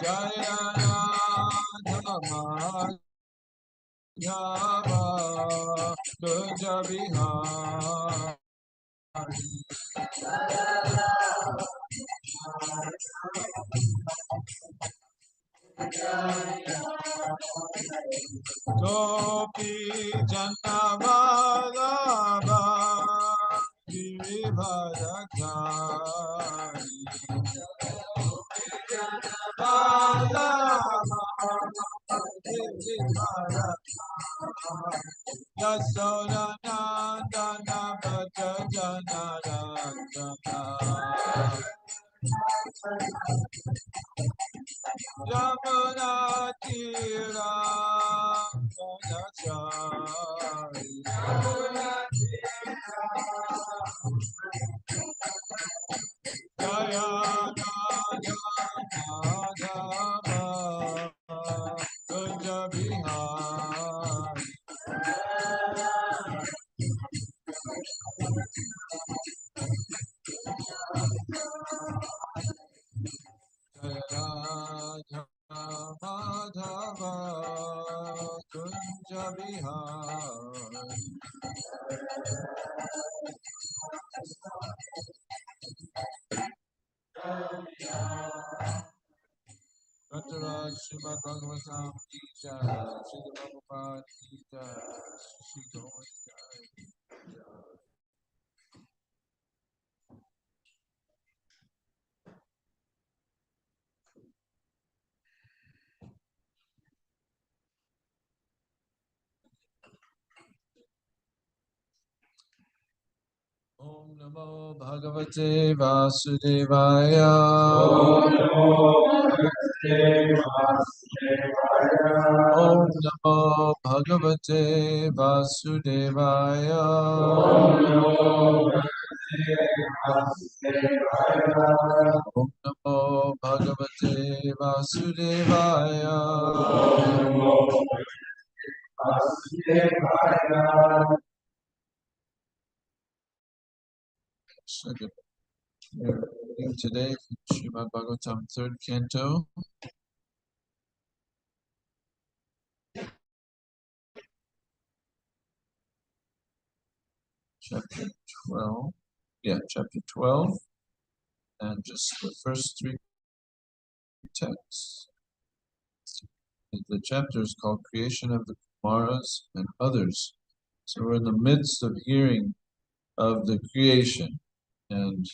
Jaya Madhava Prabhu Kunja Vihari. Gopi Janavallabha Girivardhari Yasoda Nandana Bhaja Janarandana Yamuna Tira Ganachari Jaya Madhava Kunja Vihari Jaya Madhava Kunja Vihari Rantaraj Srimad Bhagavatam Ki Jai, Srila Prabhupada Ki Jai, Shri Gaur Jai. Om Namo Bhagavate Vasudevaya. Om Namo Bhagavate Vasudevaya. Om Namo Bhagavate Vasudevaya. Om Namo Bhagavate Vasudevaya. Second, we're reading today from Srimad Bhagavatam, 3rd Canto, chapter 12. Chapter 12, and just the first 3 texts. The chapter is called Creation of the Kumaras and Others. So we're in the midst of hearing of the creation, and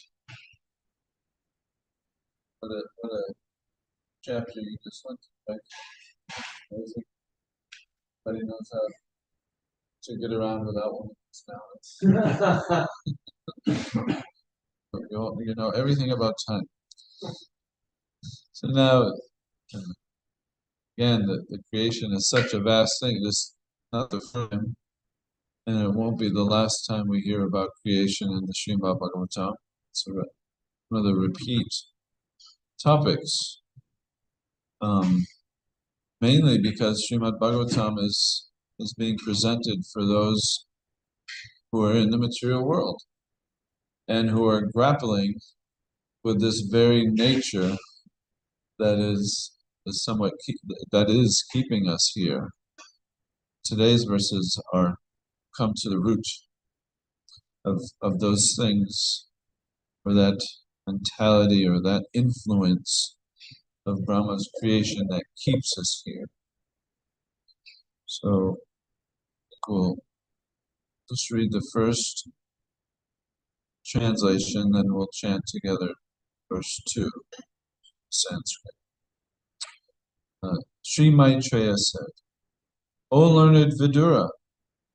what a chapter you just went through. Everybody knows how to get around without one now. You know everything about time. So now, again, the creation is such a vast thing. This is not the first time, and it won't be the last time we hear about creation in the Srimad Bhagavatam. It's one of the repeat topics, mainly because Srimad Bhagavatam is being presented for those who are in the material world and who are grappling with this very nature that is keeping us here. Today's verses come to the root of those things, or that mentality, or that influence of Brahma's creation that keeps us here. So we'll just read the first translation, then we'll chant together verse 2, Sanskrit. Sri Maitreya said, O learned Vidura,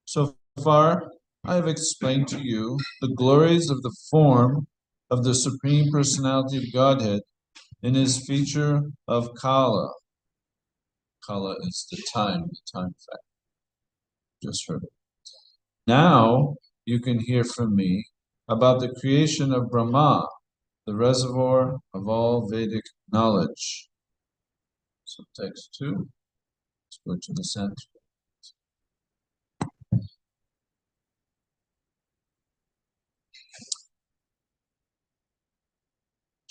so far I have explained to you the glories of the form of the Supreme Personality of Godhead in his feature of Kala. Kala is the time fact. Just heard it. Now you can hear from me about the creation of Brahma, the reservoir of all Vedic knowledge. So text 2, let's go to the center.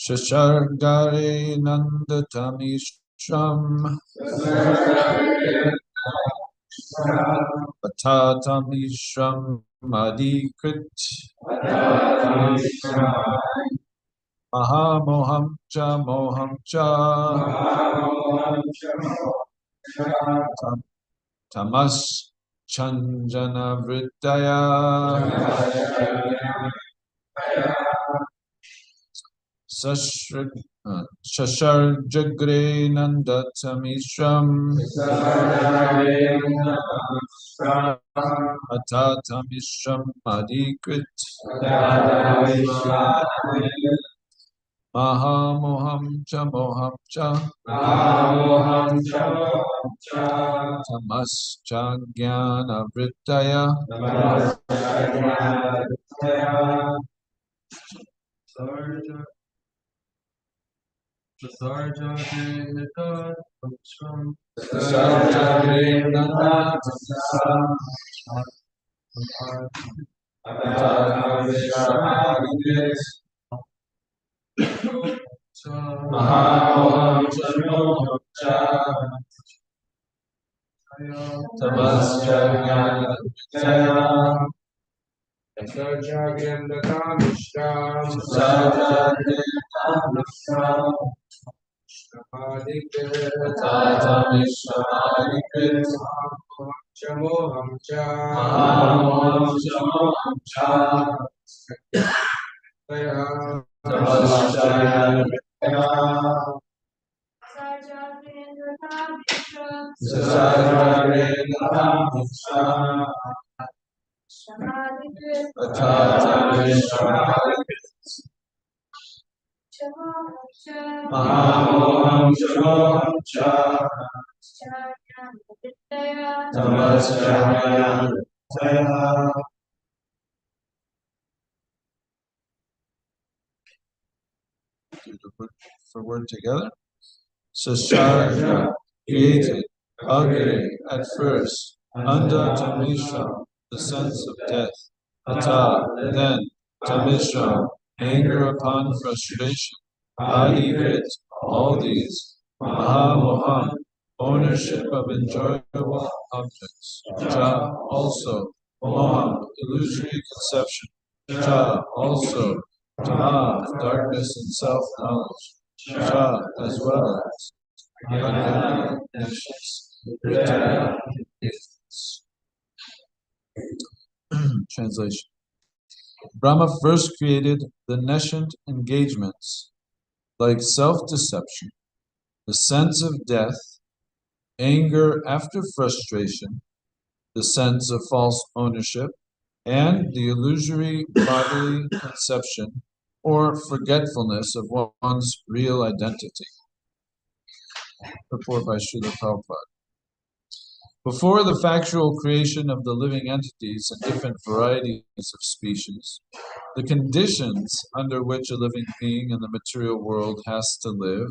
Shashargare Nandatamishram Patatamishram Adikrit Mahamoham Tamas Chanjana Vrittaya Shasharjagre Nandatamishram Atatamishram Adikrit Mahamoham Tamascha Vrittaya For word together. Sasharja created ugly at first, under Tamishra, the sense of death. Ata, then, Tamishra, anger upon frustration. Adikrit, all these. Mahamoham, ownership of enjoyable objects. Cha, also. Moham, illusory conception. Cha, also. Tama, darkness and self-knowledge. Cha, as well as Ajnana, nations. Vrittaya, Translation. Brahma first created the nescient engagements like self-deception, the sense of death, anger after frustration, the sense of false ownership, and the illusory bodily conception or forgetfulness of one's real identity. Report by Srila Prabhupada. Before the factual creation of the living entities and different varieties of species, the conditions under which a living being in the material world has to live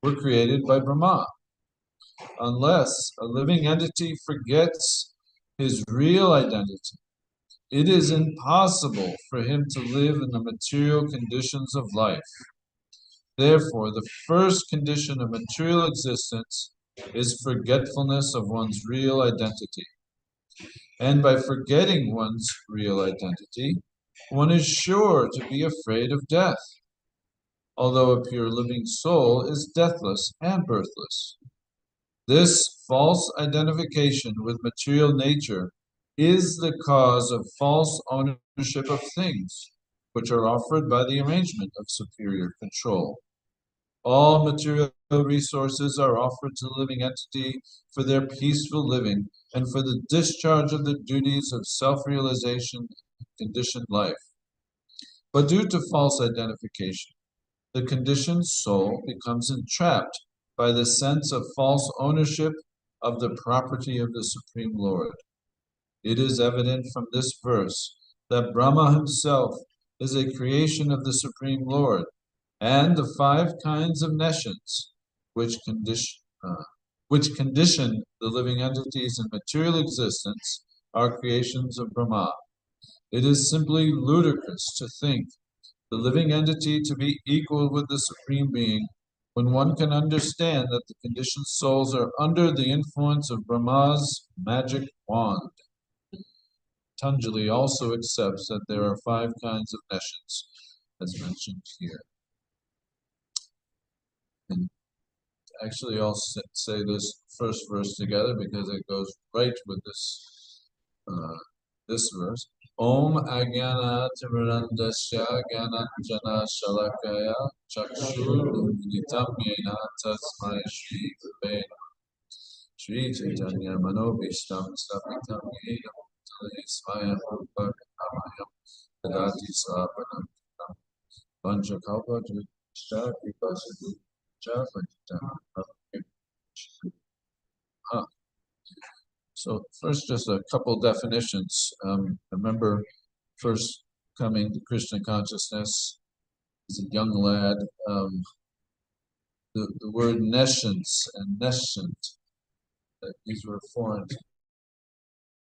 were created by Brahma. Unless a living entity forgets his real identity, it is impossible for him to live in the material conditions of life. Therefore, the first condition of material existence is forgetfulness of one's real identity. And by forgetting one's real identity, one is sure to be afraid of death, although a pure living soul is deathless and birthless. This false identification with material nature is the cause of false ownership of things, which are offered by the arrangement of superior control. All material resources are offered to the living entity for their peaceful living and for the discharge of the duties of self-realization and conditioned life. But due to false identification, the conditioned soul becomes entrapped by the sense of false ownership of the property of the Supreme Lord. It is evident from this verse that Brahma himself is a creation of the Supreme Lord, and the 5 kinds of nescience which condition the living entities in material existence are creations of Brahma. It is simply ludicrous to think the living entity to be equal with the Supreme Being, when one can understand that the conditioned souls are under the influence of Brahma's magic wand. Tanjali also accepts that there are 5 kinds of nescience, as mentioned here. And actually, I'll say this first verse together because it goes right with this verse. Om Agyana Timirandasya Gyananjana Shalakaya Chakshur Uditam Yena Tasmai Shri Vivena Shri Chaitanya Manobishtam Stapitam Yena Mutale Svaya Rupa Amayam Tadati Sapanam Panchakalpa Jisha Vipasadu Japanita. So first, just a couple definitions. Remember, first coming to Krishna consciousness as a young lad, the word nescience and nescient, these were foreign.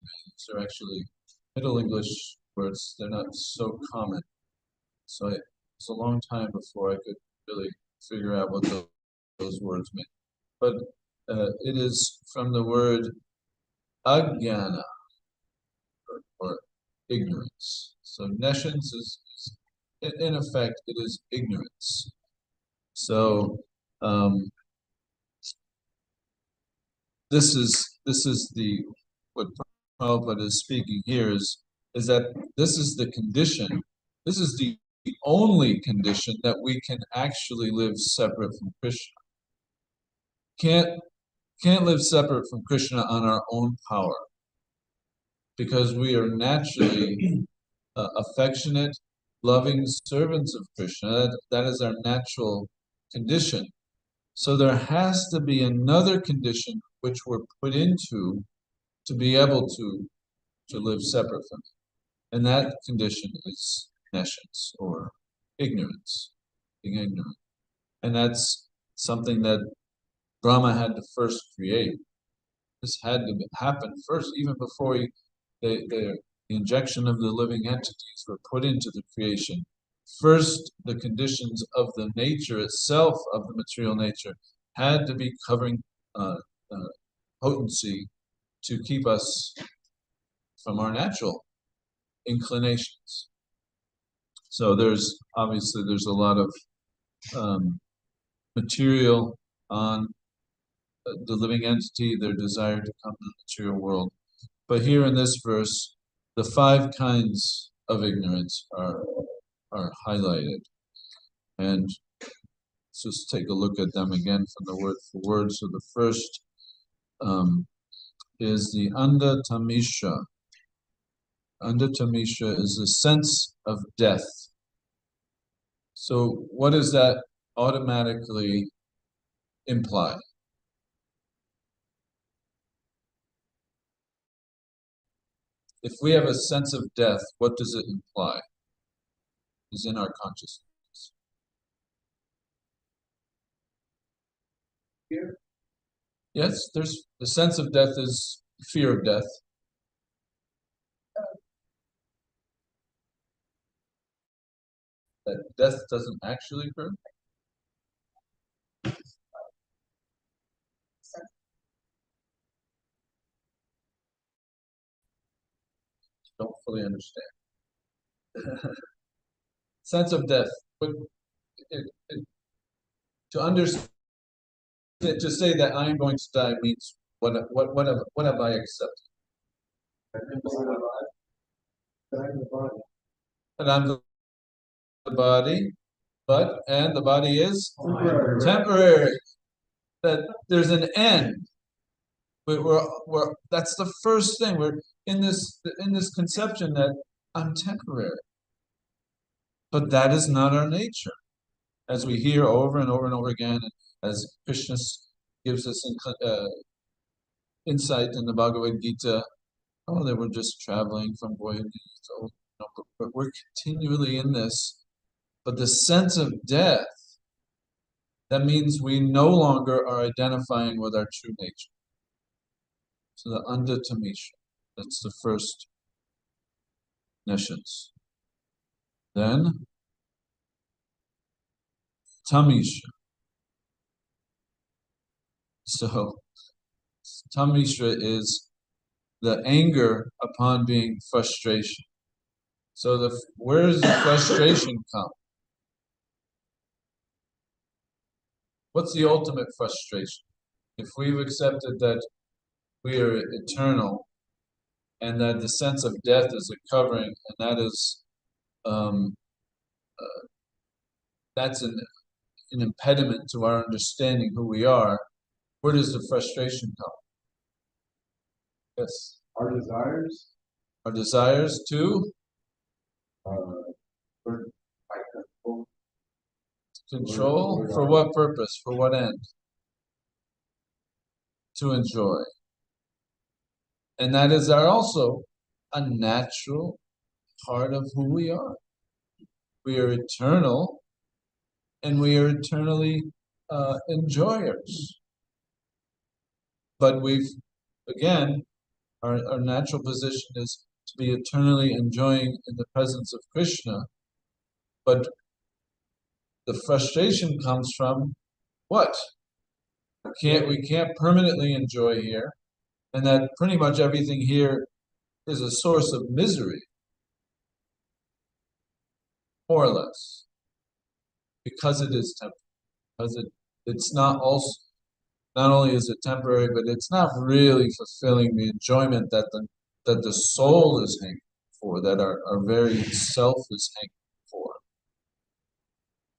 These are actually Middle English words. They're not so common. So it's a long time before I could really figure out what those words mean. But it is from the word agyana, or ignorance. So nescience is in effect, it is ignorance. So this is the what Prabhupada is speaking here is that this is the condition. This is the only condition that we can actually live separate from Krishna. Can't live separate from Krishna on our own power, because we are naturally affectionate, loving servants of Krishna. That is our natural condition. So there has to be another condition which we're put into to be able to live separate from it. And that condition is nescience, or ignorance, being ignorant. And that's something that Brahma had to first create. This had to happen first, even before the injection of the living entities were put into the creation. First, the conditions of the nature itself, of the material nature, had to be covering potency to keep us from our natural inclinations. So there's a lot of material on the living entity, their desire to come to the material world. But here in this verse, the 5 kinds of ignorance are highlighted. And let's just take a look at them again from the word for word. So the first is the andatamisha. Andatamisha is the sense of death. So what does that automatically imply? If we have a sense of death, what does it imply? Is in our consciousness. Fear? Yes, there's the sense of death is fear of death. That death doesn't actually occur. Don't fully understand. Sense of death. But to understand, to say that I am going to die means what have I accepted? That I'm the body, and the body is temporary. That there's an end. We're that's the first thing. We're in this conception that I'm temporary. But that is not our nature. As we hear over and over and over again, as Krishna gives us insight in the Bhagavad Gita, they were just traveling from boyhood. So, but we're continually in this. But the sense of death, that means we no longer are identifying with our true nature. So the andatamisha, that's the first nescience. Then Tamishra. So Tamishra is the anger upon being frustration. So where does the frustration come? What's the ultimate frustration? If we've accepted that we are eternal and that the sense of death is a covering, and um, that's an impediment to our understanding who we are, where does the frustration come? Yes. Our desires. Our desires to For control. For what purpose? For what end? To enjoy. And that is also a natural part of who we are. We are eternal, and we are eternally enjoyers. But again, our natural position is to be eternally enjoying in the presence of Krishna. But the frustration comes from what? We can't permanently enjoy here, and that pretty much everything here is a source of misery, more or less, because it is temporary. Because it's not also, not only is it temporary, but it's not really fulfilling the enjoyment that the soul is hanging for, that our very self is hanging for.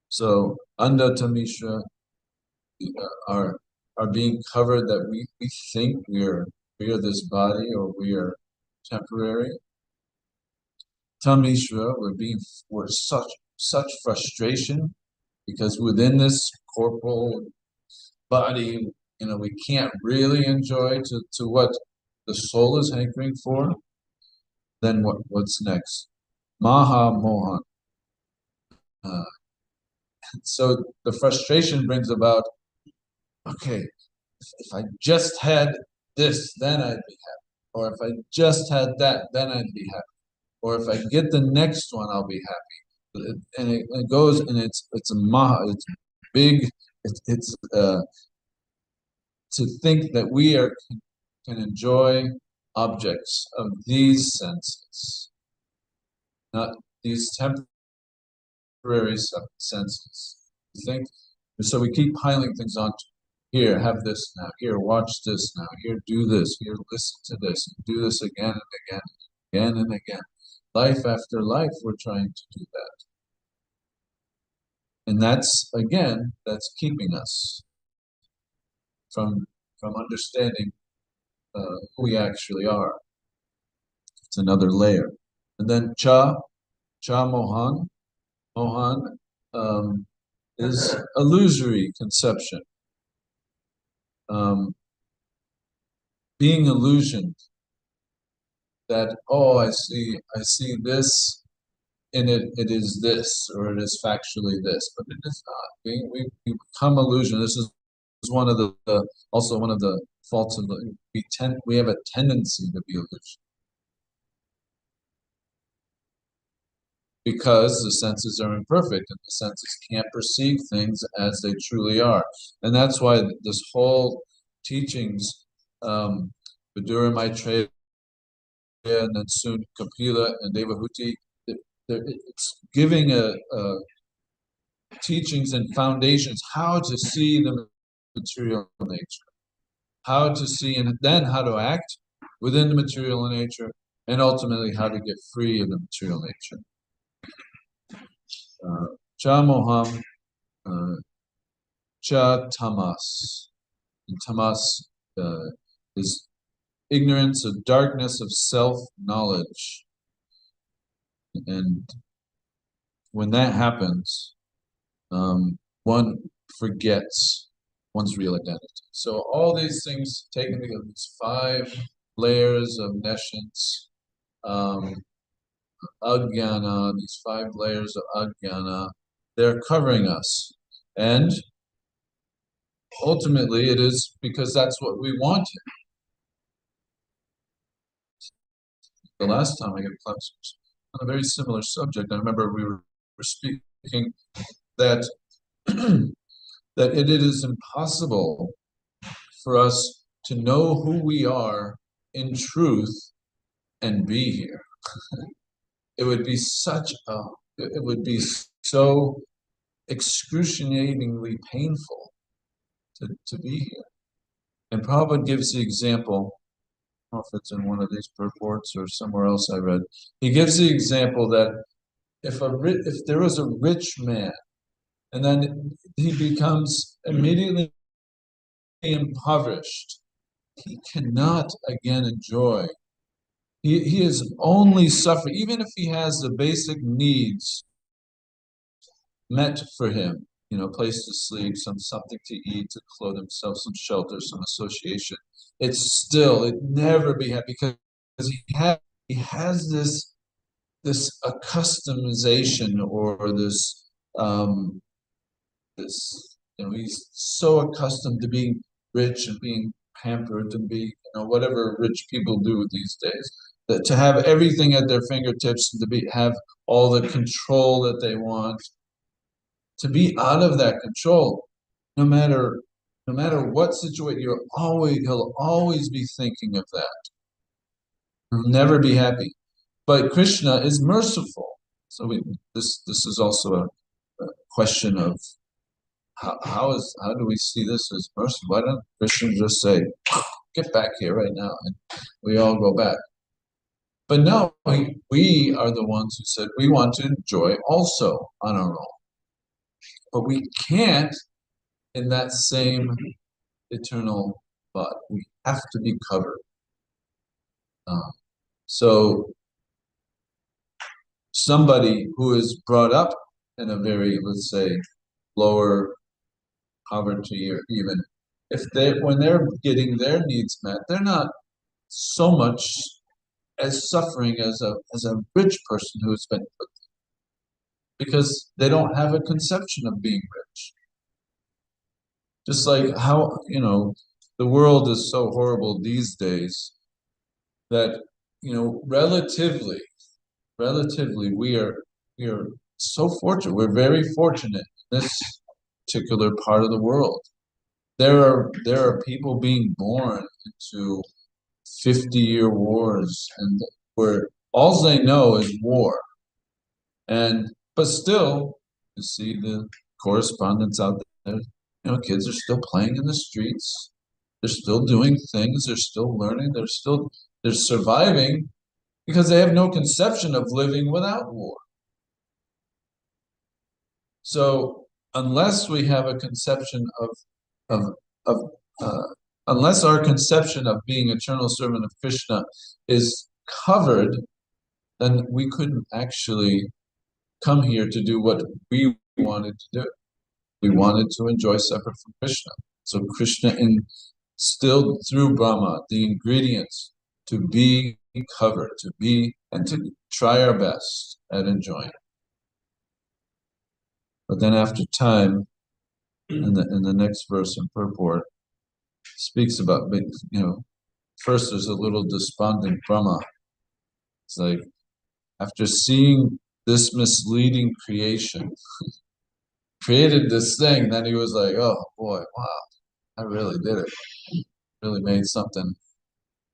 So Anda Tamishra, our being covered, that we think we are this body, or we are temporary. Tamishra, we're such frustration, because within this corporal body, we can't really enjoy to what the soul is hankering for. Then what's next? Maha Mohan. So the frustration brings about, okay, if I just had this, then I'd be happy. Or if I just had that, then I'd be happy. Or if I get the next one, I'll be happy. And it goes, and it's a maha, it's big, it's to think that we can enjoy objects of these senses, not these temporary senses. Think, so we keep piling things on. Here, have this now. Here, watch this now. Here, do this. Here, listen to this. Do this again and again, again and again. Life after life, we're trying to do that. And that's keeping us from understanding who we actually are. It's another layer. And then Cha Mohan. Mohan is illusory conception. Being illusioned that, oh, I see this, and it is this, or it is factually this, but it is not. We become illusion. This is one of also one of the faults of we have a tendency to be illusion, because the senses are imperfect and the senses can't perceive things as they truly are. And that's why this whole teachings, Vidura, Maitreya, and then soon Kapila and Devahuti, it's giving a teachings and foundations how to see the material nature, how to see, and then how to act within the material nature, and ultimately how to get free of the material nature. Cha Moham, Cha Tamas. And tamas is ignorance of darkness of self-knowledge. And when that happens, one forgets one's real identity. So all these things taken together, these 5 layers of nescience, ajnana, these 5 layers of ajnana, they're covering us. And ultimately it is because that's what we wanted. The last time I gave classes on a very similar subject, I remember we were speaking that that it is impossible for us to know who we are in truth and be here. It would be it would be so excruciatingly painful to be here. And Prabhupada gives the example, I don't know if it's in one of these purports or somewhere else I read. He gives the example that if there was a rich man and then he becomes immediately impoverished, he cannot again enjoy. He is only suffering, even if he has the basic needs met for him, place to sleep, something to eat, to clothe himself, some shelter, some association. It never be happy because he has this accustomization or this he's so accustomed to being rich and being pampered and be whatever rich people do these days, that to have everything at their fingertips and have all the control that they want, to be out of that control, no matter what situation, he'll always be thinking of that. He'll never be happy. But Krishna is merciful. So this is also a question of how do we see this as mercy? Why don't Christians just say, get back here right now, and we all go back? But no, we are the ones who said we want to enjoy also on our own. But we can't in that same eternal body. We have to be covered. So somebody who is brought up in a very, let's say, lower poverty, or even when they're getting their needs met, they're not so much as suffering as a rich person who's been put there, because they don't have a conception of being rich. Just like how the world is so horrible these days that relatively we are so fortunate. We're very fortunate in this particular part of the world. There are people being born into 50-year wars, and where all they know is war. But still, you see the correspondence out there. Kids are still playing in the streets. They're still doing things. They're still learning. They're surviving because they have no conception of living without war. So unless we have a conception unless our conception of being eternal servant of Krishna is covered, then we couldn't actually come here to do what we wanted to do. We wanted to enjoy separate from Krishna. So Krishna instilled through Brahma the ingredients to be covered, and to try our best at enjoying. But then after time, in the next verse in purport, speaks about, first there's a little despondent Brahma. It's like, after seeing this misleading creation, created this thing, then he was like, oh boy, wow, I really did it. Really made something.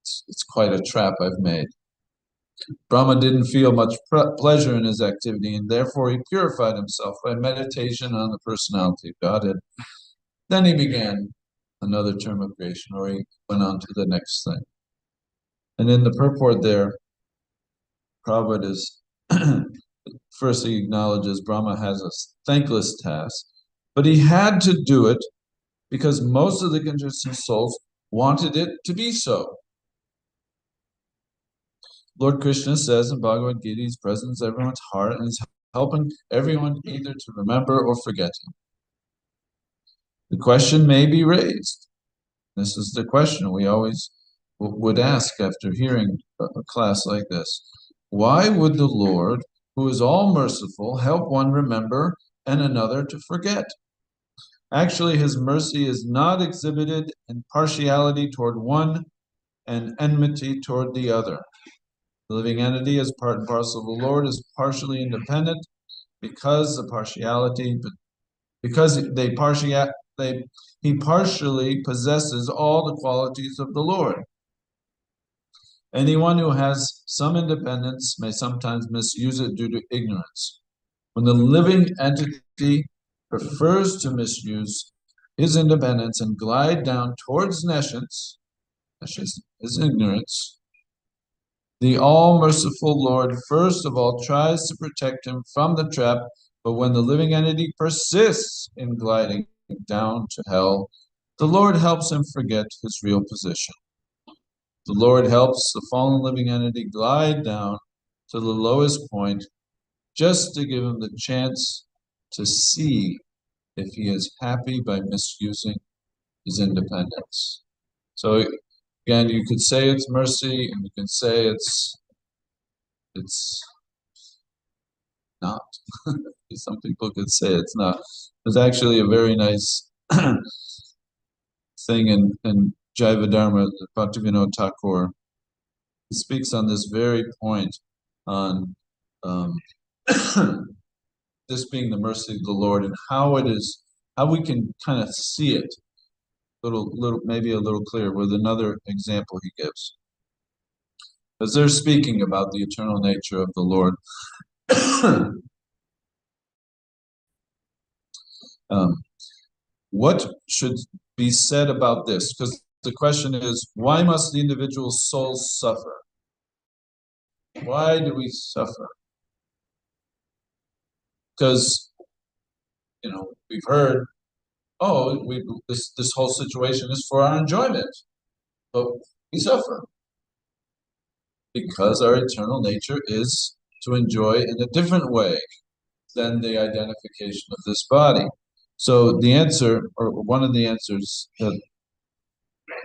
It's quite a trap I've made. Brahma didn't feel much pleasure in his activity, and therefore he purified himself by meditation on the personality of Godhead. Then he began another term of creation, or he went on to the next thing. And in the purport there, Prabhupada is first he acknowledges Brahma has a thankless task, but he had to do it because most of the conditioned souls wanted it to be so. Lord Krishna says in Bhagavad Gita, he's present in everyone's heart and is helping everyone either to remember or forget him. The question may be raised. This is the question we always would ask after hearing a class like this. Why would the Lord, who is all merciful, help one remember and another to forget? Actually, his mercy is not exhibited in partiality toward one and enmity toward the other. The living entity, as part and parcel of the Lord, is partially independent because the partiality because he partially possesses all the qualities of the Lord. Anyone who has some independence may sometimes misuse it due to ignorance. When the living entity prefers to misuse his independence and glide down towards nescience, his ignorance, the all-merciful Lord first of all tries to protect him from the trap, but when the living entity persists in gliding down to hell, the Lord helps him forget his real position. The Lord helps the fallen living entity glide down to the lowest point just to give him the chance to see if he is happy by misusing his independence. So again, you could say it's mercy, and you can say it's not. Some people could say it's not. There's actually a very nice thing in Jaiva Dharma, Bhaktivinoda Thakur. He speaks on this very point on this being the mercy of the Lord and how we can kind of see it maybe a little clearer with another example he gives. As they're speaking about the eternal nature of the Lord. What should be said about this? Because the question is, why must the individual souls suffer? Why do we suffer? Because, we've heard, this whole situation is for our enjoyment, but we suffer because our eternal nature is to enjoy in a different way than the identification of this body. So the answer, or one of the answers that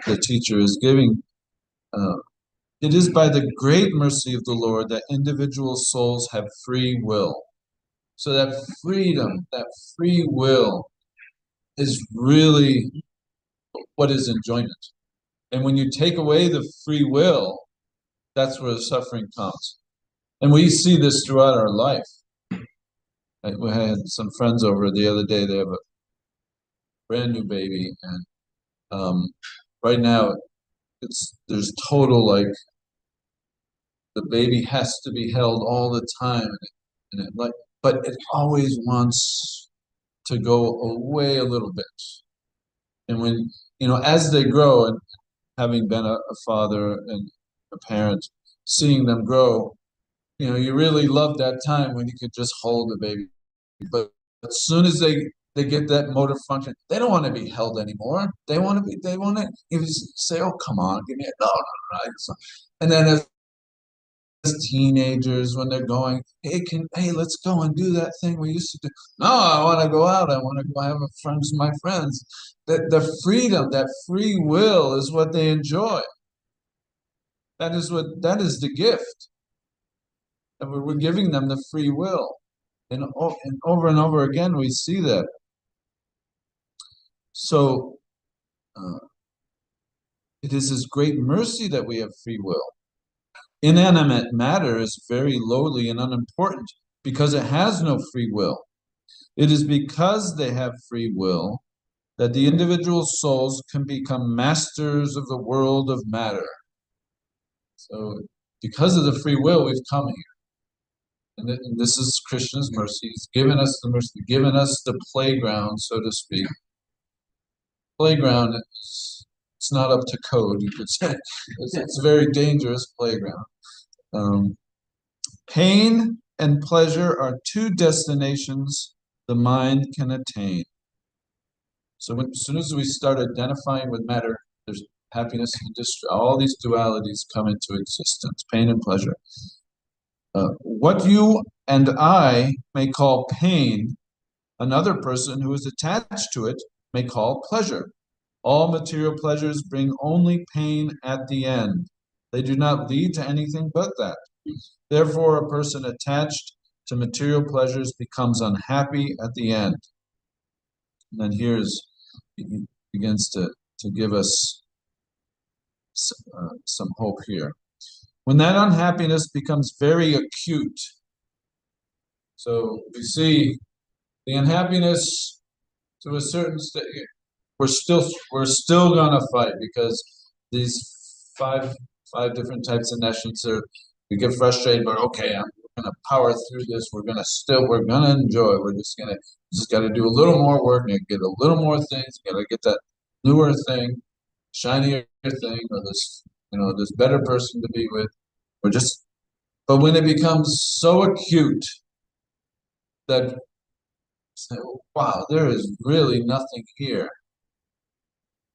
the teacher is giving, it is by the great mercy of the Lord that individual souls have free will. So that freedom, that free will is really what is enjoyment. And when you take away the free will, that's where the suffering comes. And we see this throughout our life. We had some friends over the other day. They have a brand new baby, and right now there's total, like, the baby has to be held all the time, but it always wants to go away a little bit. And when as they grow, and having been a father and a parent, seeing them grow, you really love that time when you could just hold the baby. But as soon as they get that motor function, they don't want to be held anymore. They want to you say, oh, come on, give me a no. And then as teenagers, when they're going, hey, let's go and do that thing we used to do. No, I want to go out. I want to go have friends with my friends. The freedom, that free will is what they enjoy. That is the gift. And we're giving them the free will. And over and over again, we see that. So, it is His great mercy that we have free will. Inanimate matter is very lowly and unimportant because it has no free will. It is because they have free will that the individual souls can become masters of the world of matter. So, because of the free will, we've come here. And this is Krishna's mercy. He's given us the mercy, given us the playground, so to speak. Playground, it's not up to code, you could say. It's a very dangerous playground. Pain and pleasure are two destinations the mind can attain. So as soon as we start identifying with matter, there's happiness and distress. All these dualities come into existence, pain and pleasure. What you and I may call pain, another person who is attached to it may call pleasure. All material pleasures bring only pain at the end. They do not lead to anything but that. Therefore, a person attached to material pleasures becomes unhappy at the end. And then he begins to give us some hope here. When that unhappiness becomes very acute, so we see the unhappiness to a certain state, we're still gonna fight because these five different types of nations are. We get frustrated, but okay, we're gonna power through this. We're gonna enjoy. Just got to do a little more work and get a little more things. Got to get that newer thing, shinier thing, or this better person to be with. But when it becomes so acute that say, wow, there is really nothing here.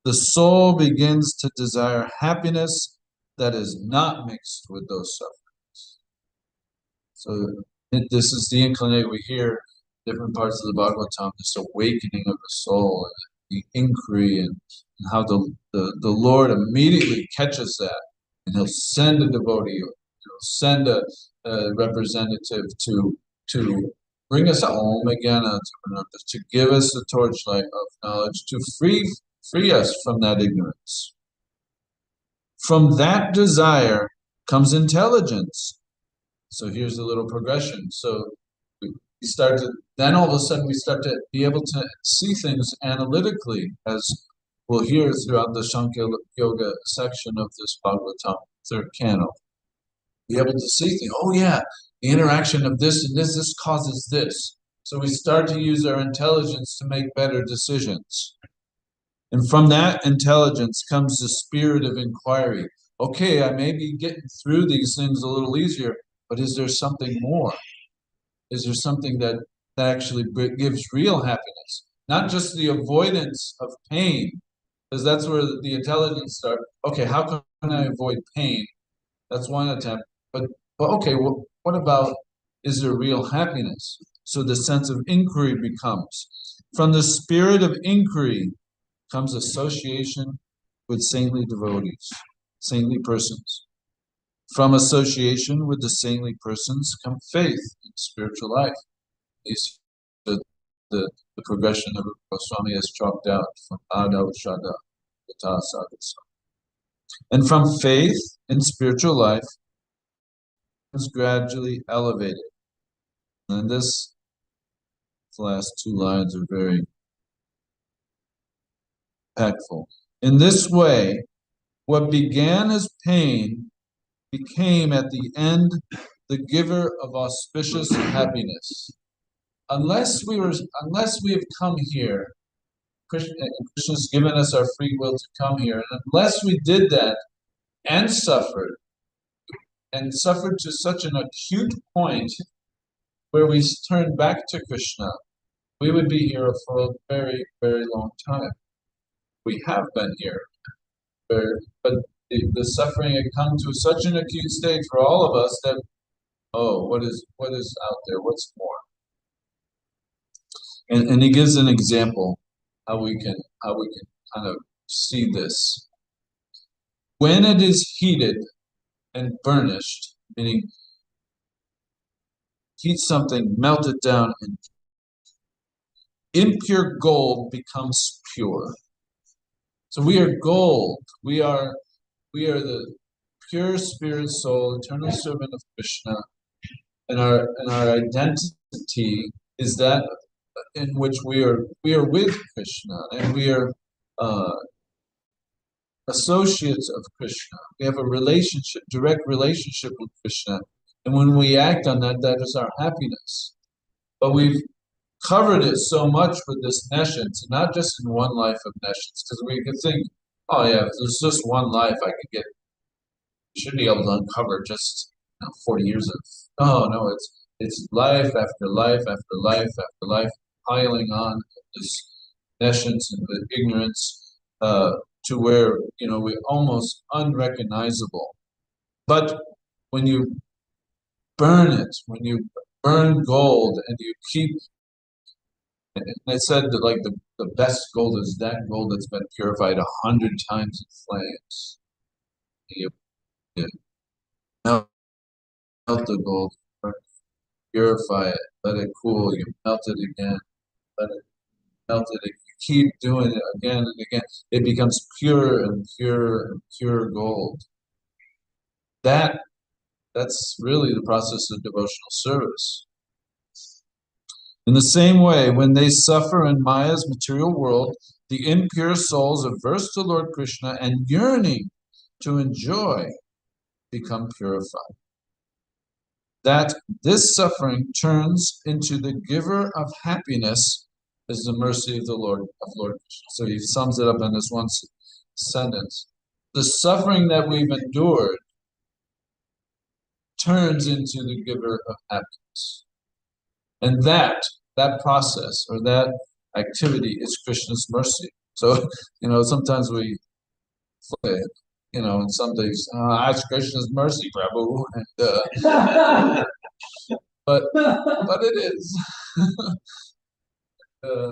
The soul begins to desire happiness that is not mixed with those sufferings. So this is the inclination. We hear different parts of the Bhagavatam, this awakening of the soul and the inquiry and how the Lord immediately catches that and he'll send a devotee, he'll send a representative to bring us home again, to give us the torchlight of knowledge, to free us from that ignorance. From that desire comes intelligence. So here's a little progression. So we start to, then all of a sudden we start to be able to see things analytically, as we'll hear throughout the Sankhya Yoga section of this Bhagavatam, third canto. Be able to see things. Oh yeah, the interaction of this and this causes this. So we start to use our intelligence to make better decisions. And from that intelligence comes the spirit of inquiry. Okay, I may be getting through these things a little easier, but is there something more? Is there something that actually gives real happiness? Not just the avoidance of pain, because that's where the intelligence starts. Okay, how can I avoid pain? That's one attempt. But okay, well, what about, is there real happiness? So the sense of inquiry becomes. From the spirit of inquiry comes association with saintly devotees, saintly persons. From association with the saintly persons come faith in spiritual life. These are the progression of Goswami has chalked out from Adava Shada, Yata Sadhasa. And from faith in spiritual life is gradually elevated. And this last two lines are very impactful. In this way, what began as pain became at the end the giver of auspicious happiness. Unless we have come here, Krishna's given us our free will to come here, and unless we did that and suffered to such an acute point where we turned back to Krishna, we would be here for a very, very long time. We have been here, but the suffering had come to such an acute stage for all of us that, oh, what is out there? What's more? And he gives an example how we can kind of see this. When it is heated and burnished, meaning heat something, melt it down, and impure gold becomes pure. So we are gold. We are the pure spirit soul, eternal servant of Krishna, and our identity is that in which we are with Krishna, and we are associates of Krishna. We have a relationship, direct relationship with Krishna, and when we act on that, that is our happiness. But we've covered it so much with this nescience, not just in one life of nescience, because we could think, oh yeah, if there's just one life, should be able to uncover just 40 years of. Oh no, it's life after life after life after life, piling on this nescience and the ignorance to where we're almost unrecognizable. But when you burn it, when you burn gold and you keep, and I said that like the best gold is that gold that's been purified 100 times in flames. You melt the gold, purify it, let it cool, you melt it again, let it melt it again. You keep doing it again and again. It becomes pure and pure and pure gold. That's really the process of devotional service. In the same way, when they suffer in Maya's material world, the impure souls averse to Lord Krishna and yearning to enjoy become purified. That this suffering turns into the giver of happiness is the mercy of the Lord Krishna. So he sums it up in this one sentence. The suffering that we've endured turns into the giver of happiness. And that process or that activity is Krishna's mercy. So, sometimes we say, and some days, ask Krishna's mercy, Prabhu. But it is. uh,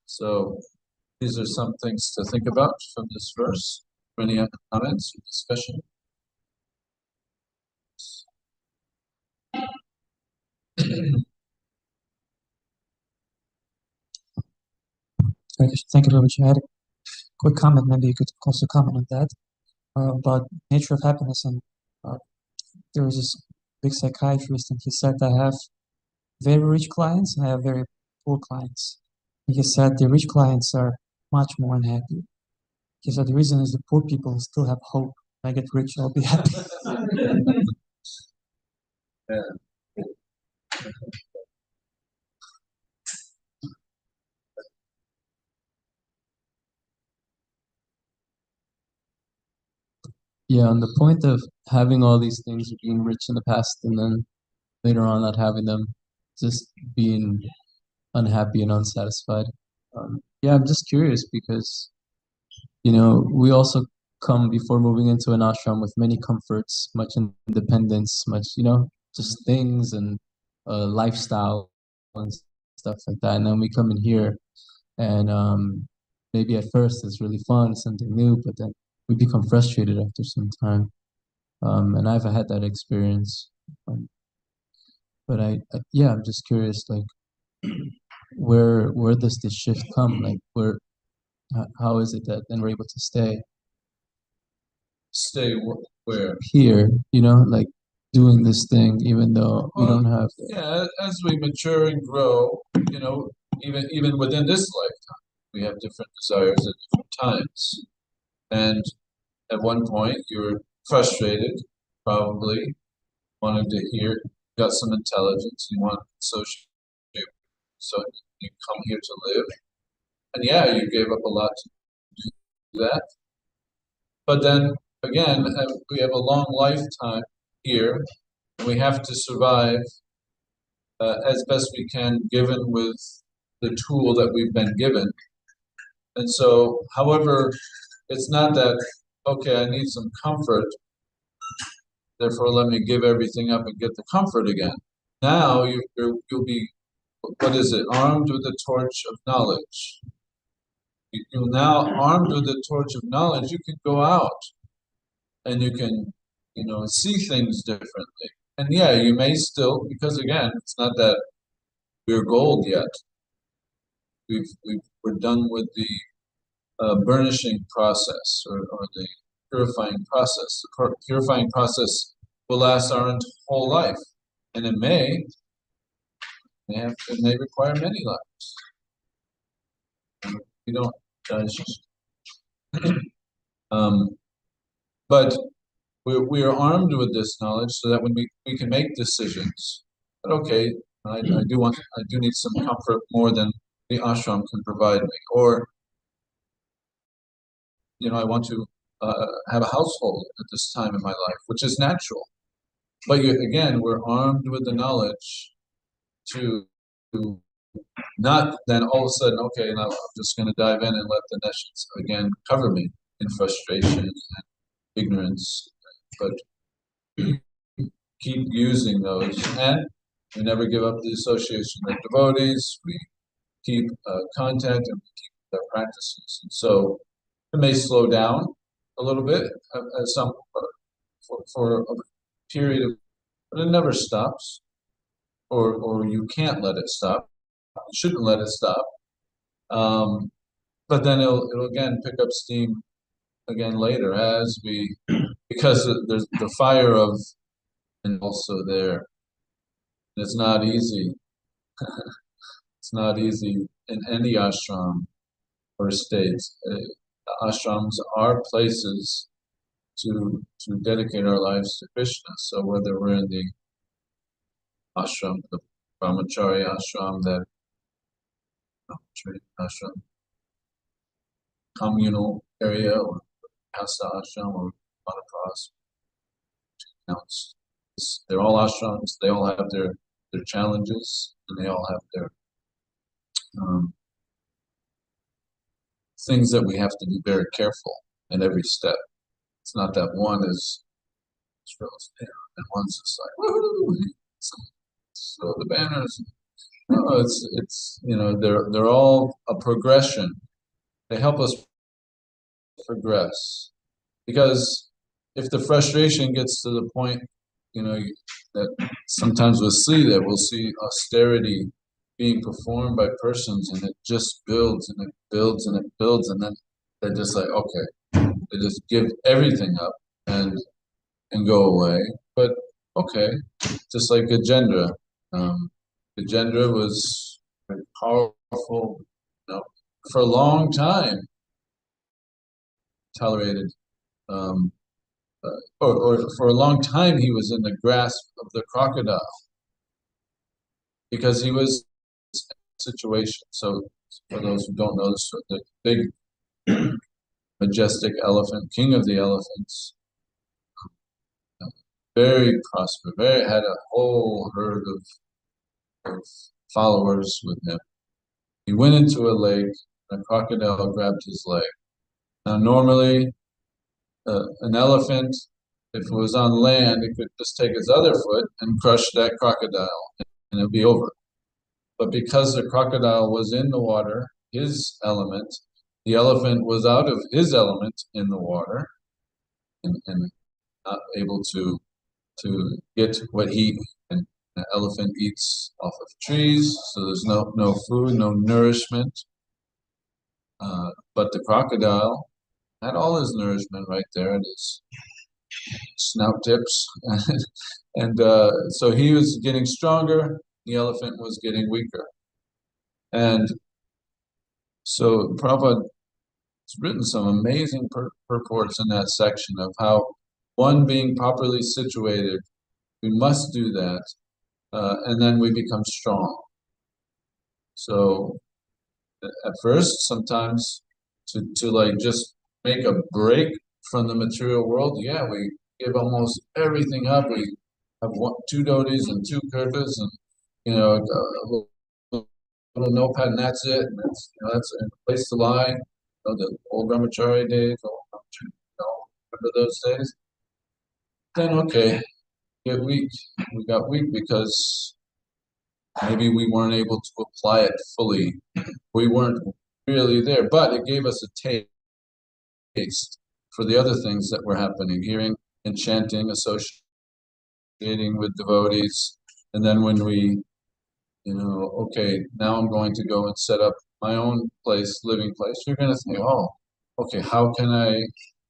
so these are some things to think about from this verse. Any other comments or discussion? Thank you very much. I had a quick comment. Maybe you could also comment on that about nature of happiness. And there was this big psychiatrist, and he said, I have very rich clients and I have very poor clients. And he said the rich clients are much more unhappy. He said the reason is the poor people still have hope. When I get rich, I'll be happy. Yeah. Yeah, on the point of having all these things, being rich in the past, and then later on not having them, just being unhappy and unsatisfied. Yeah, I'm just curious because, we also come before moving into an ashram with many comforts, much independence, much, just things and lifestyle and stuff like that. And then we come in here and maybe at first it's really fun, something new, but then we become frustrated after some time. And I've had that experience. But yeah, I'm just curious, like, where does this shift come? Like, how is it that then we're able to stay Where? here, like doing this thing, even though we don't have. Yeah, as we mature and grow, even within this lifetime, we have different desires at different times. And at one point, you're frustrated, probably wanted to hear, got some intelligence, you want to associate, so you come here to live. And yeah, you gave up a lot to do that. But then again, we have a long lifetime here. And we have to survive as best we can, given with the tool that we've been given. And so, however, it's not that, okay, I need some comfort, therefore let me give everything up and get the comfort again. Now you'll be, what is it, armed with the torch of knowledge. You're now armed with the torch of knowledge, you can go out and you can, see things differently. And yeah, you may still, because again, it's not that we're gold yet. We're done with the burnishing process or the purifying process. The purifying process will last our whole life, and it may require many lives. We don't, but we are armed with this knowledge so that when we can make decisions. But okay, I do need some comfort more than the ashram can provide me, or I want to have a household at this time in my life, which is natural. But again, we're armed with the knowledge to not then all of a sudden, okay, now I'm just going to dive in and let the neshes again cover me in frustration and ignorance. But keep using those, and we never give up the association of devotees. We keep contact and we keep our practices. And so it may slow down a little bit at some for a period of, but it never stops, or you can't let it stop. You shouldn't let it stop. But then it'll again pick up steam again later as because there's the fire of and also there. It's not easy It's not easy in any ashram or state. Ashrams are places to dedicate our lives to Krishna. So whether we're in the ashram, the brahmachari ashram, that ashram, communal area, or Hasta ashram, or Manapas, they're all ashrams. They all have their challenges, and they all have their things that we have to be very careful in every step. It's not that one is real there and one's just like woohoo, so the banners. No, it's they're all a progression. They help us progress, because if the frustration gets to the point, that sometimes we'll see that we'll see austerity being performed by persons, and it just builds and it builds and it builds, and then they're just like, okay, they just give everything up and go away. But okay, just like Gajendra. Gajendra was very powerful, for a long time, tolerated, or for a long time he was in the grasp of the crocodile, because he was in a situation. So for those who don't know, the big majestic elephant, king of the elephants, very prosperous, had a whole herd of followers with him. He went into a lake, and a crocodile grabbed his leg. Now, normally, an elephant, if it was on land, it could just take its other foot and crush that crocodile, and it'd be over. But because the crocodile was in the water, his element, the elephant was out of his element in the water, and not able to get what and the elephant eats off of trees, so there's no food, no nourishment. But the crocodile had all his nourishment right there at his snout tips, and so he was getting stronger. The elephant was getting weaker, and so Prabhupada has written some amazing purports in that section of how one being properly situated, we must do that, and then we become strong. So at first, sometimes to like just make a break from the material world, yeah, we give almost everything up. We have two dhotis and two kirtas, and a little notepad, and that's it. And that's a place to lie. The old brahmachari days, remember those days? Then okay, get weak. We got weak because maybe we weren't able to apply it fully. We weren't really there, but it gave us a taste for the other things that were happening, hearing and chanting, associating with devotees. And then when we, okay, now I'm going to go and set up my own place, living place, you're going to think, oh, okay, how can I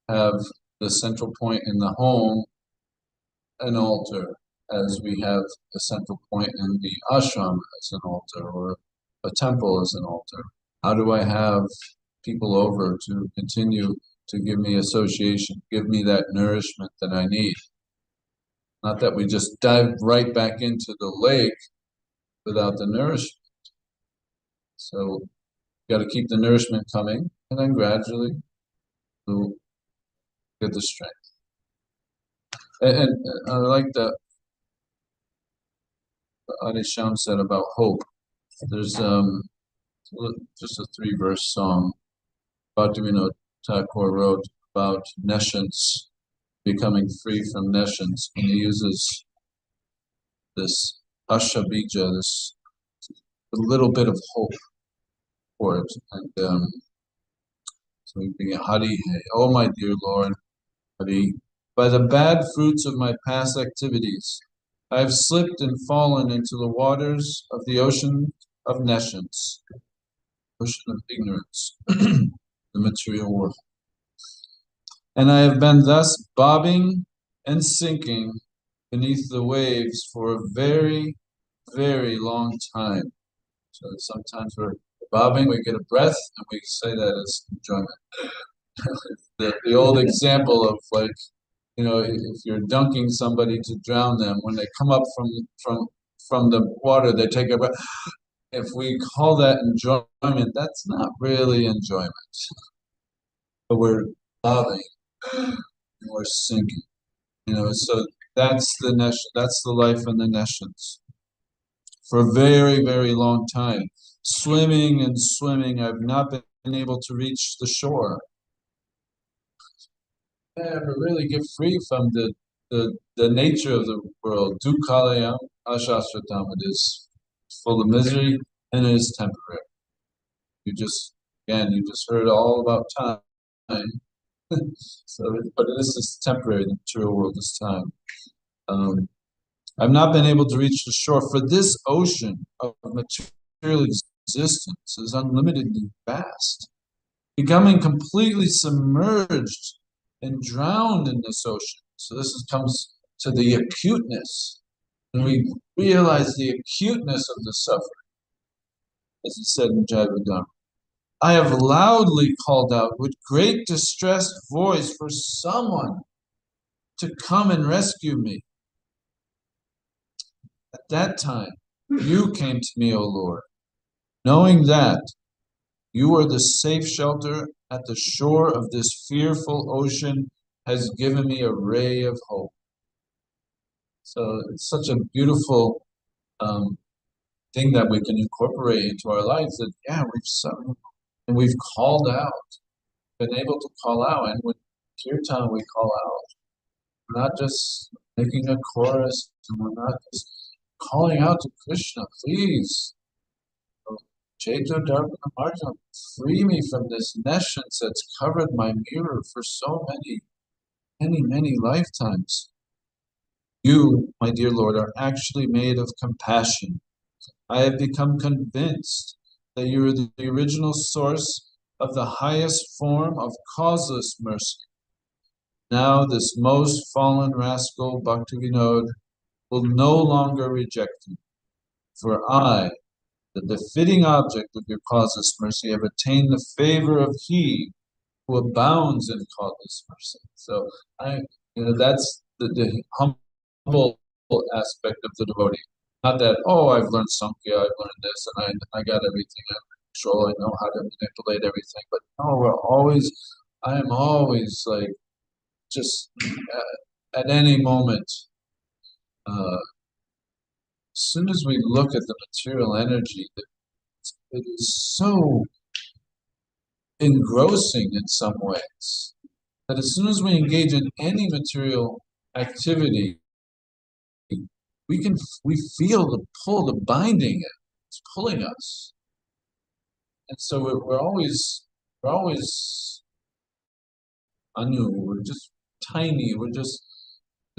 have the central point in the home an altar, as we have the central point in the ashram as an altar, or a temple as an altar? How do I have people over to continue to give me association, give me that nourishment that I need? Not that we just dive right back into the lake without the nourishment. So you got to keep the nourishment coming, and then gradually we'll get the strength. And I like that Adisham said about hope. There's just a 3-verse song Bhaktivinoda Thakur wrote about nescience, becoming free from nescience, and he uses this ashabija, this a little bit of hope for it. And so we begin, Hari, oh my dear Lord, Hari, by the bad fruits of my past activities, I have slipped and fallen into the waters of the ocean of nescience, ocean of ignorance, the material world. And I have been thus bobbing and sinking beneath the waves for a very, very long time. So sometimes we're bobbing, we get a breath, and we say that as enjoyment. The old example of like, if you're dunking somebody to drown them, when they come up from the water, they take a breath. If we call that enjoyment, that's not really enjoyment. But we're bobbing, and we're sinking. So that's the life in the nations. For a very, very long time, swimming and swimming, I've not been able to reach the shore. Never really get free from the nature of the world. Dukkalayam ashastratam. It is full of misery and it is temporary. You just heard all about time. But this is temporary. The material world is time. I've not been able to reach the shore, for this ocean of material existence is unlimitedly vast. Becoming completely submerged and drowned in this ocean. So this comes to the acuteness. And we realize the acuteness of the suffering. As it said in Jayavadharma. I have loudly called out with great distressed voice for someone to come and rescue me. At that time, you came to me, O Lord, knowing that you are the safe shelter at the shore of this fearful ocean has given me a ray of hope. So it's such a beautiful thing that we can incorporate into our lives that, we've suffered and we've called out, been able to call out. And with kirtan, we call out. We're not just making a chorus, and we're not just calling out to Krishna, please. Chaito Darpana Marjam, free me from this nescience that's covered my mirror for so many lifetimes. You, my dear Lord, are actually made of compassion. I have become convinced that you are the original source of the highest form of causeless mercy. Now this most fallen rascal, Bhaktivinoda, will no longer reject me. For I, the befitting object of your causeless mercy, have attained the favor of He who abounds in causeless mercy. So that's the humble aspect of the devotee. Not that, I've learned Sankhya, I've learned this, and I got everything under control, I know how to manipulate everything. But no, I am always like, just at any moment, as soon as we look at the material energy, it is so engrossing in some ways that as soon as we engage in any material activity, we feel the pull, the binding, it's pulling us, and so we're always anu. We're just tiny. We're just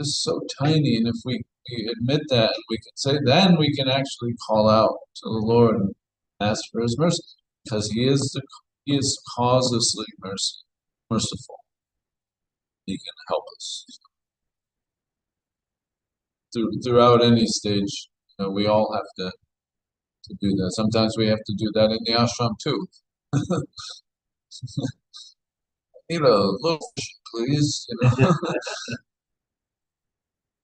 so tiny, and if we admit that, we can say, then we can actually call out to the Lord and ask for His mercy, because He is causelessly merciful. He can help us throughout any stage. We all have to do that. Sometimes we have to do that in the ashram too. Need a little fish, please.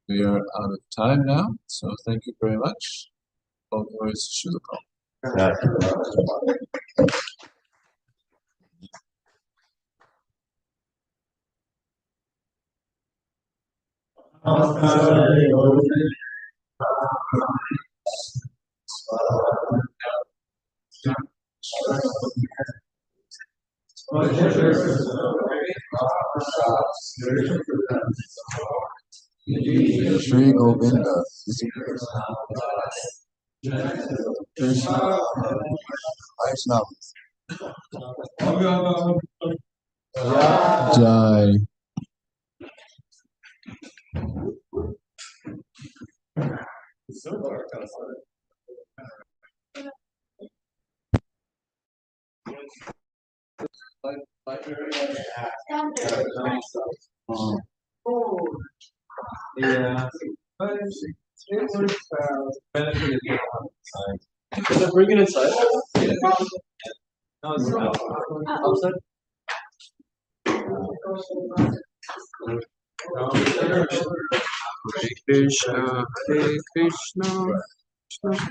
We are out of time now, so thank you very much. All glories to Srila Prabhupada. Shri Govinda. Krishna. Jai. Yeah. But it was benefited Bring it inside. No, it's outside. Hare Krishna, Krishna Krishna.